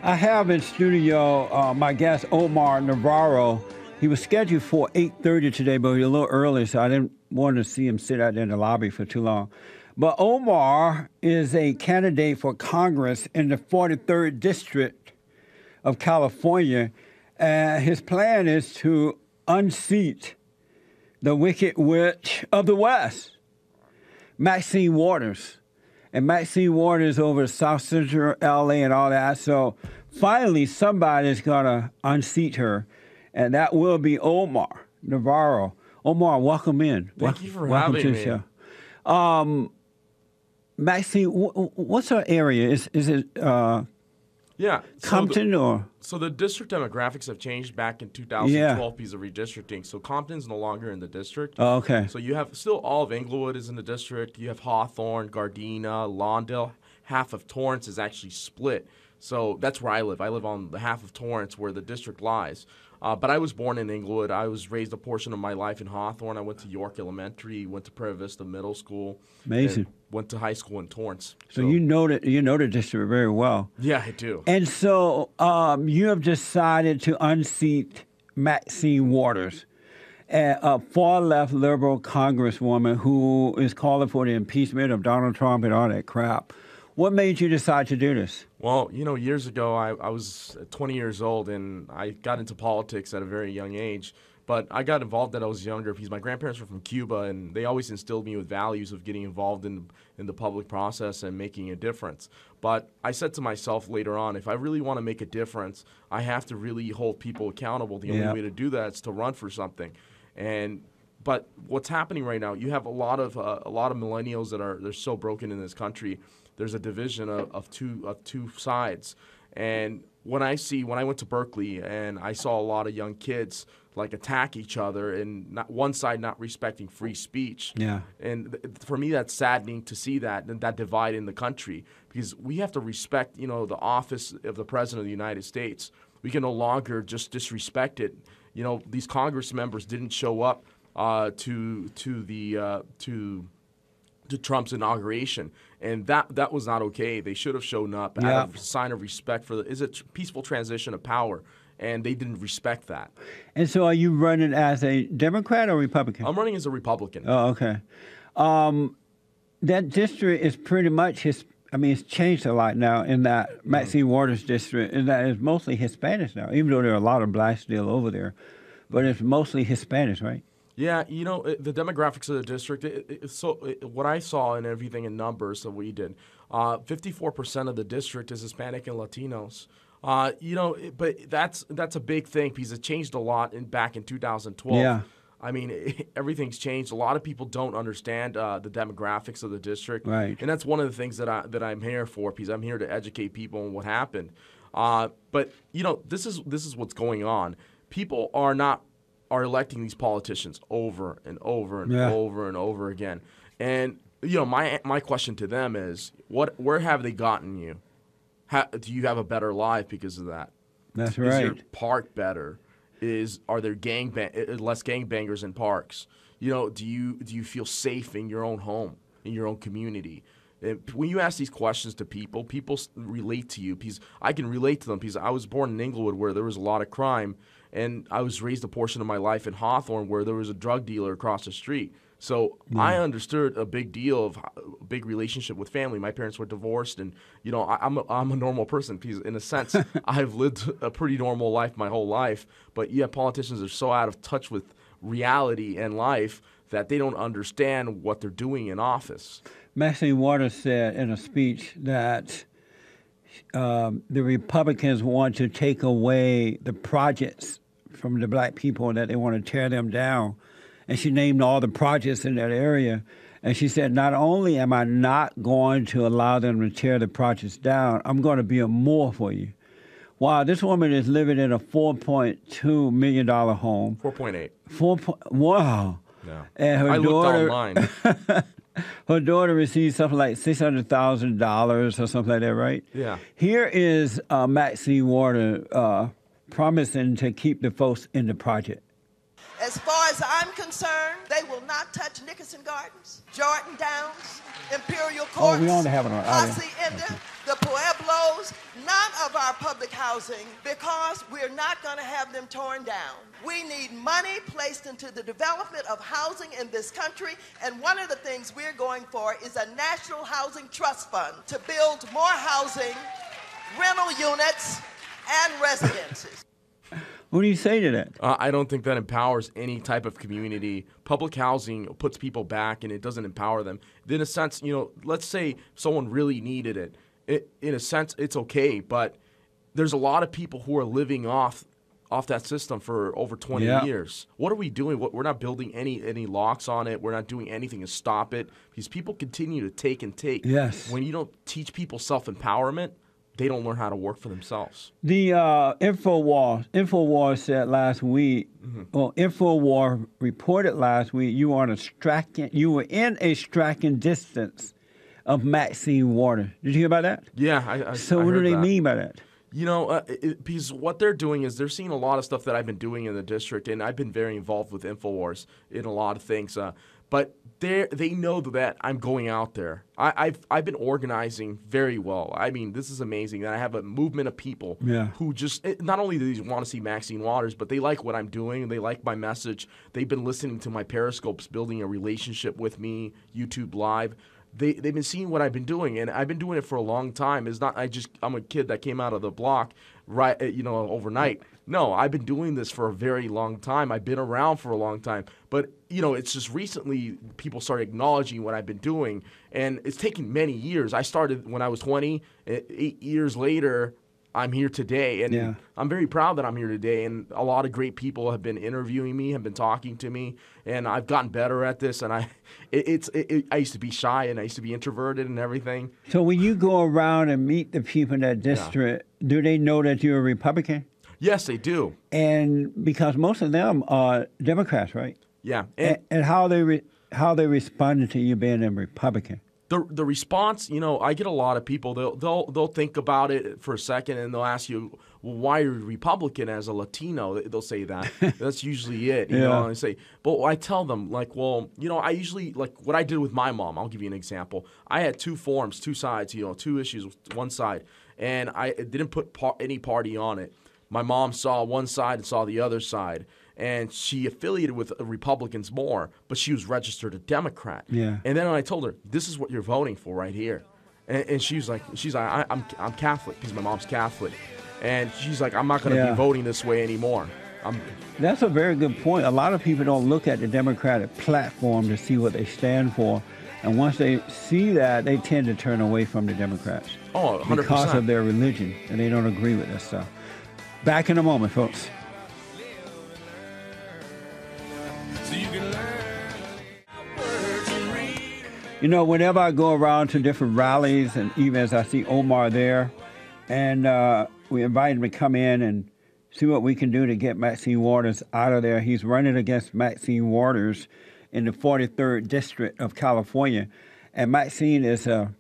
I have in studio my guest, Omar Navarro. He was scheduled for 8:30 today, but he was a little early, so I didn't want to see him sit out there in the lobby for too long. But Omar is a candidate for Congress in the 43rd District of California. His plan is to unseat the Wicked Witch of the West, Maxine Waters. And Maxine Waters over South Central LA and all that. So finally, somebody's going to unseat her, and that will be Omar Navarro. Omar, welcome in. Thank you for having me. Show. Maxine, what's her area? Is it Compton or? So the district demographics have changed back in 2012 because of redistricting. So Compton's no longer in the district. Oh, okay. So you have still all of Inglewood is in the district. You have Hawthorne, Gardena, Lawndale. Half of Torrance is actually split. So that's where I live. I live on the half of Torrance where the district lies. But I was born in Inglewood. I was raised a portion of my life in Hawthorne. I went to York Elementary, went to Prairie Vista Middle School. Amazing. Went to high school in Torrance. So you know the district very well. Yeah, I do. And so you have decided to unseat Maxine Waters, a far-left liberal congresswoman who is calling for the impeachment of Donald Trump and all that crap. What made you decide to do this? Well, years ago, I was 20 years old, and I got into politics at a very young age. But I got involved when I was younger because my grandparents were from Cuba, and they always instilled me with values of getting involved in the public process and making a difference. But I said to myself later on, if I really want to make a difference, I have to really hold people accountable. The only way to do that is to run for something. But what's happening right now, you have a lot of millennials they're so broken in this country. There's a division of two sides. And when I went to Berkeley and I saw a lot of young kids attack each other and not one side not respecting free speech. Yeah. And for me, that's saddening to see that divide in the country because we have to respect, the office of the President of the United States. We can no longer just disrespect it. These Congress members didn't show up to Trump's inauguration, and that was not okay. They should have shown up out of a sign of respect for is a peaceful transition of power, and they didn't respect that. And so are you running as a Democrat or Republican? I'm running as a Republican. Oh, okay. That district is pretty much it's changed a lot now in that Maxine Waters district, and that is mostly Hispanics now, even though there are a lot of blacks still over there. But it's mostly Hispanics, right? Yeah, the demographics of the district, what I saw and everything in numbers that we did, 54% of the district is Hispanic and Latinos. But that's a big thing because it changed a lot back in 2012. Yeah. I mean, everything's changed. A lot of people don't understand the demographics of the district. Right. And that's one of the things that I'm here for because I'm here to educate people on what happened. But, this is what's going on. People are electing these politicians over and over and over and over again. And my question to them is, where have they gotten you? Do you have a better life because of that? That's right. Is your park better? Are there less gangbangers in parks? Do you feel safe in your own home, in your own community? When you ask these questions to people relate to you because I can relate to them because I was born in Inglewood where there was a lot of crime. And I was raised a portion of my life in Hawthorne where there was a drug dealer across the street. So I understood a big deal of a big relationship with family. My parents were divorced, and I'm a normal person because, in a sense, I've lived a pretty normal life my whole life. But politicians are so out of touch with reality and life that they don't understand what they're doing in office. Maxine Waters said in a speech that the Republicans want to take away the projects from the black people, that they want to tear them down. And she named all the projects in that area. And she said, not only am I not going to allow them to tear the projects down, I'm going to build more for you. Wow, this woman is living in a $4.2 million home. 4.8. Wow. Yeah. And her I daughter, looked online. Her daughter received something like $600,000 or something like that, right? Yeah. Here is Maxine Waters promising to keep the folks in the project. As far as I'm concerned, they will not touch Nickerson Gardens, Jordan Downs, Imperial Courts, we only have it on audio. Hacienda, the Pueblos, none of our public housing, because we're not going to have them torn down. We need money placed into the development of housing in this country, and one of the things we're going for is a national housing trust fund to build more housing, rental units, and residences. What do you say to that? I don't think that empowers any type of community. Public housing puts people back, and it doesn't empower them. In a sense, let's say someone really needed it. In a sense, it's okay, but there's a lot of people who are living off that system for over 20 years. What are we doing? We're not building any locks on it. We're not doing anything to stop it, because people continue to take and take. Yes. When you don't teach people self-empowerment, they don't learn how to work for themselves. The Infowars said last week, well, Infowars reported last week you were in a striking distance of Maxine Waters. Did you hear about that? Yeah, So I what do heard they that. mean by that? Because what they're doing is they're seeing a lot of stuff that I've been doing in the district, and I've been very involved with Infowars in a lot of things. But they know that I'm going out there. I've been organizing very well. I mean, this is amazing that I have a movement of people who just not only do they want to see Maxine Waters, but they like what I'm doing. They like my message. They've been listening to my Periscopes, building a relationship with me, YouTube Live. They've been seeing what I've been doing, and I've been doing it for a long time. It's not I'm a kid that came out of the block overnight. No, I've been doing this for a very long time. I've been around for a long time. But, it's just recently people started acknowledging what I've been doing, and it's taken many years. I started when I was 20. 8 years later, I'm here today, and I'm very proud that I'm here today. And a lot of great people have been interviewing me, have been talking to me, and I've gotten better at this. And I used to be shy, and I used to be introverted and everything. So when you go around and meet the people in that district, do they know that you're a Republican? Yes, they do. And because most of them are Democrats, right? Yeah. And how they responded to you being a Republican? The response, I get a lot of people. They'll think about it for a second, and they'll ask you, well, why are you Republican as a Latino? They'll say that. That's usually it. You know, and I say, but I tell them, I usually, what I did with my mom. I'll give you an example. I had two forms, two sides, two issues, one side, and I didn't put any party on it. My mom saw one side and saw the other side, and she affiliated with Republicans more, but she was registered a Democrat. Yeah. And then I told her, this is what you're voting for right here. And she's like, I'm Catholic, because my mom's Catholic. And she's like, I'm not going to be voting this way anymore. That's a very good point. A lot of people don't look at the Democratic platform to see what they stand for. And once they see that, they tend to turn away from the Democrats. Oh, 100%. Because of their religion, and they don't agree with that stuff. Back in a moment, folks. Whenever I go around to different rallies, and even as I see Omar there, and we invite him to come in and see what we can do to get Maxine Waters out of there. He's running against Maxine Waters in the 43rd District of California. And Maxine is a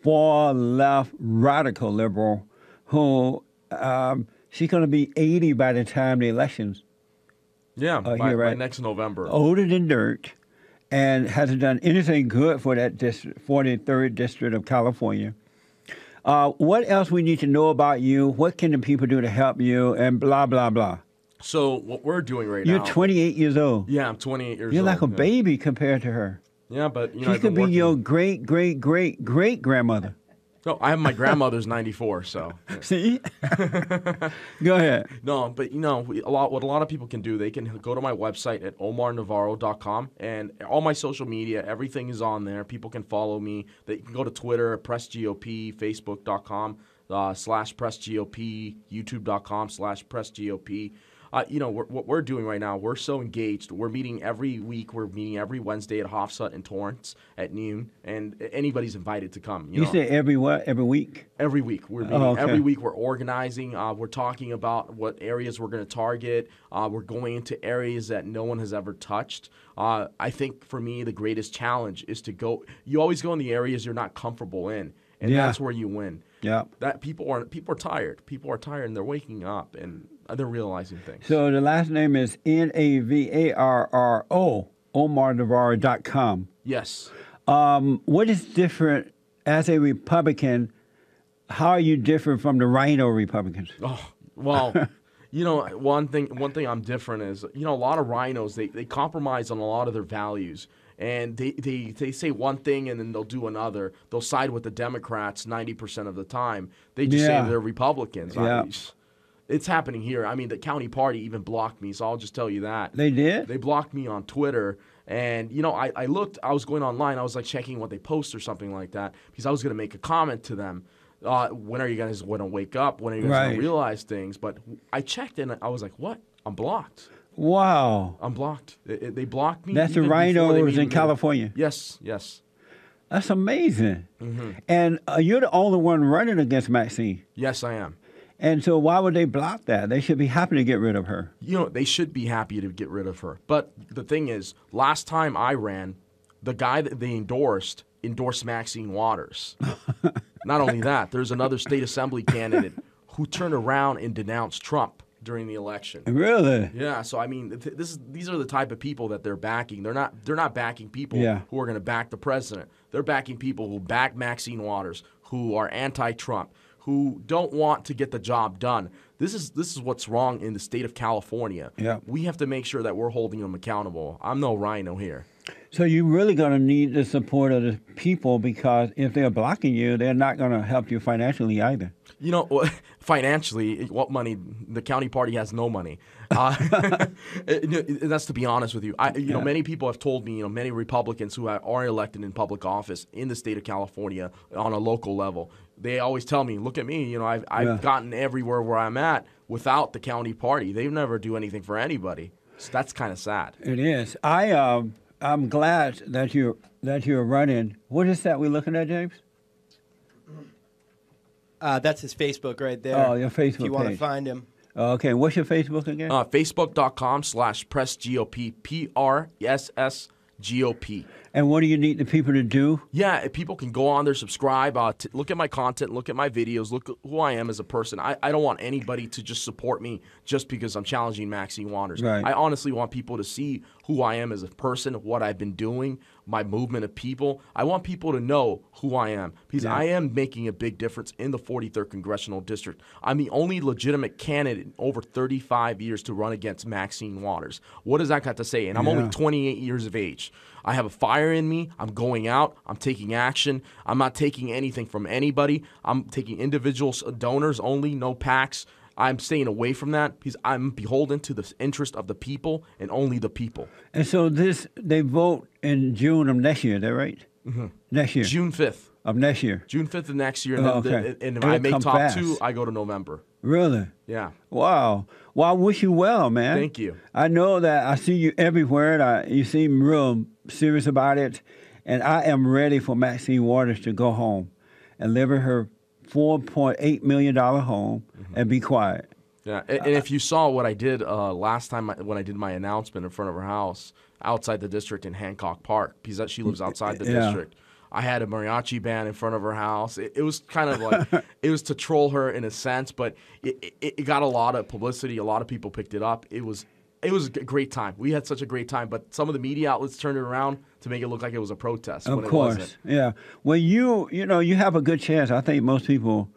far-left radical liberal who she's going to be 80 by the time the elections. Yeah, by next November. Older than dirt, and hasn't done anything good for that district, 43rd District of California. What else we need to know about you? What can the people do to help you? And blah, blah, blah. So what we're doing right now. You're 28 years old. Yeah, I'm 28 years old. You're like a baby compared to her. Yeah, but she could be your great, great, great, great grandmother. No, I have my grandmother's 94, so. Yeah. See? Go ahead. No, but what a lot of people can do, they can go to my website at omarnavarro.com, and all my social media, everything is on there. People can follow me. They can go to Twitter, PressGOP, Facebook.com /PressGOP, YouTube.com/PressGOP. What we're doing right now, we're so engaged. We're meeting every week. We're meeting every Wednesday at Hofsut in Torrance at noon, and anybody's invited to come. You say every what? Every week? Every week. We're meeting. Every week we're organizing. We're talking about what areas we're going to target. We're going into areas that no one has ever touched. I think for me, the greatest challenge is to go. You always go in the areas you're not comfortable in, and that's where you win. Yeah. That people are tired. People are tired, and they're waking up, and they're realizing things. So the last name is Navarro, OmarNavarro.com. Yes. What is different as a Republican How are you different from the Rhino Republicans? Oh, well, one thing I'm different is, a lot of rhinos, they compromise on a lot of their values. And they say one thing and then they'll do another. They'll side with the Democrats 90% of the time. They just say they're Republicans. Yeah. It's happening here. I mean, the county party even blocked me, so I'll just tell you that. They did? They blocked me on Twitter. And, I was going online. I was, like, checking what they post or something like that because I was going to make a comment to them. When are you guys going to wake up? When are you guys going to realize things? But I checked and I was like, what? I'm blocked. Wow. I'm blocked. They blocked me. That's the rhinos in California? Yes. That's amazing. Mm-hmm. And you're the only one running against Maxine. Yes, I am. And so why would they block that? They should be happy to get rid of her. They should be happy to get rid of her. But the thing is, last time I ran, the guy that they endorsed Maxine Waters. Not only that, there's another state assembly candidate who turned around and denounced Trump during the election. Really? Yeah. So I mean, these are the type of people that they're backing. They're not backing people who are going to back the president. They're backing people who back Maxine Waters, who are anti-Trump, who don't want to get the job done. This is what's wrong in the state of California. Yeah. We have to make sure that we're holding them accountable. I'm no rhino here. So you're really going to need the support of the people because if they're blocking you, they're not going to help you financially either. Financially, what money? The county party has no money. That's to be honest with you. Many people have told me, many Republicans who are elected in public office in the state of California on a local level, they always tell me, look at me, I've gotten everywhere where I'm at without the county party. They never do anything for anybody. So that's kind of sad. It is. I'm glad that you're running. What is that we're looking at, James? That's his Facebook right there. Oh, your Facebook If you want to page. find him. Okay, what's your Facebook again? Facebook.com/PressGOP, PRSSGOP. And what do you need the people to do? Yeah, people can go on there, subscribe, look at my content, look at my videos, look at who I am as a person. I don't want anybody to just support me just because I'm challenging Maxine Waters. Right. I honestly want people to see who I am as a person, what I've been doing, my movement of people. I want people to know who I am because I am making a big difference in the 43rd Congressional District. I'm the only legitimate candidate in over 35 years to run against Maxine Waters. What does that got to say? And I'm only 28 years of age. I have a fire in me. I'm going out. I'm taking action. I'm not taking anything from anybody. I'm taking individual donors only, no PACs. I'm staying away from that because I'm beholden to the interest of the people and only the people. And so they vote in June of next year, is that right? Mm-hmm. Next year. June 5th. Of next year. June 5th of next year. And, and if It'll I make come top fast. 2, I go to November. Really? Yeah. Wow. Well, I wish you well, man. Thank you. I know that I see you everywhere, and you seem real serious about it. And I am ready for Maxine Waters to go home and live in her $4.8 million home and be quiet. Yeah, and if you saw what I did last time when I did my announcement in front of her house outside the district in Hancock Park, because she lives outside the district, I had a mariachi band in front of her house. It was kind of like, it was to troll her in a sense, but it got a lot of publicity. A lot of people picked it up. It was a great time. We had such a great time, but some of the media outlets turned it around to make it look like it was a protest. Of when course, it wasn't. yeah. Well, you have a good chance. I think most people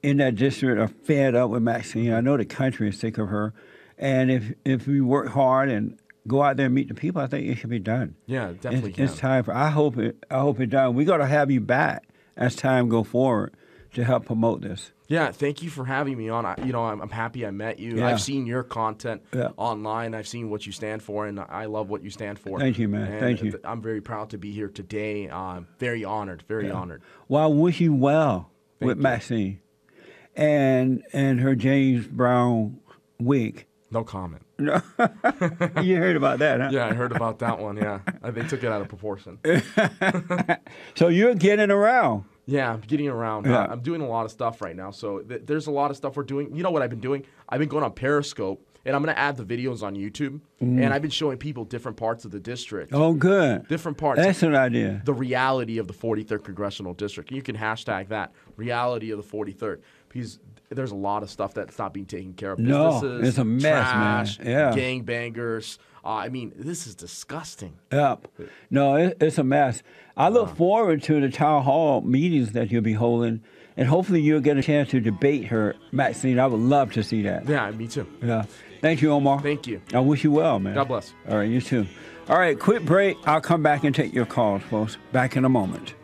in that district are fed up with Maxine. I know the country is sick of her, and if we work hard and go out there and meet the people, I think it should be done. Yeah, it definitely can. It's time for. I hope it's done. We got to have you back as time go forward to help promote this. Yeah, thank you for having me on. I'm happy I met you. Yeah. I've seen your content online. I've seen what you stand for, and I love what you stand for. Thank you, man. And Thank you. I'm very proud to be here today. Very honored. Very honored. Well, I wish you well with you. Maxine and her James Brown wig. No comment. You heard about that, huh? Yeah, I heard about that one. Yeah, they took it out of proportion. So you're getting around. Yeah, I'm getting around. Yeah. I'm doing a lot of stuff right now. So there's a lot of stuff we're doing. You know what I've been doing? I've been going on Periscope, and I'm going to add the videos on YouTube. And I've been showing people different parts of the district. Oh, good. Different parts. Excellent idea. The reality of the 43rd Congressional District. You can hashtag that, reality of the 43rd, because there's a lot of stuff that's not being taken care of. No, Businesses, it's a mess, trash, man. Yeah. Gangbangers. This is disgusting. Yep. No, it's a mess. I look forward to the town hall meetings that you'll be holding, and hopefully you'll get a chance to debate her, Maxine. I would love to see that. Yeah, me too. Yeah. Thank you, Omar. Thank you. I wish you well, man. God bless. All right, you too. All right, quick break. I'll come back and take your calls, folks. Back in a moment.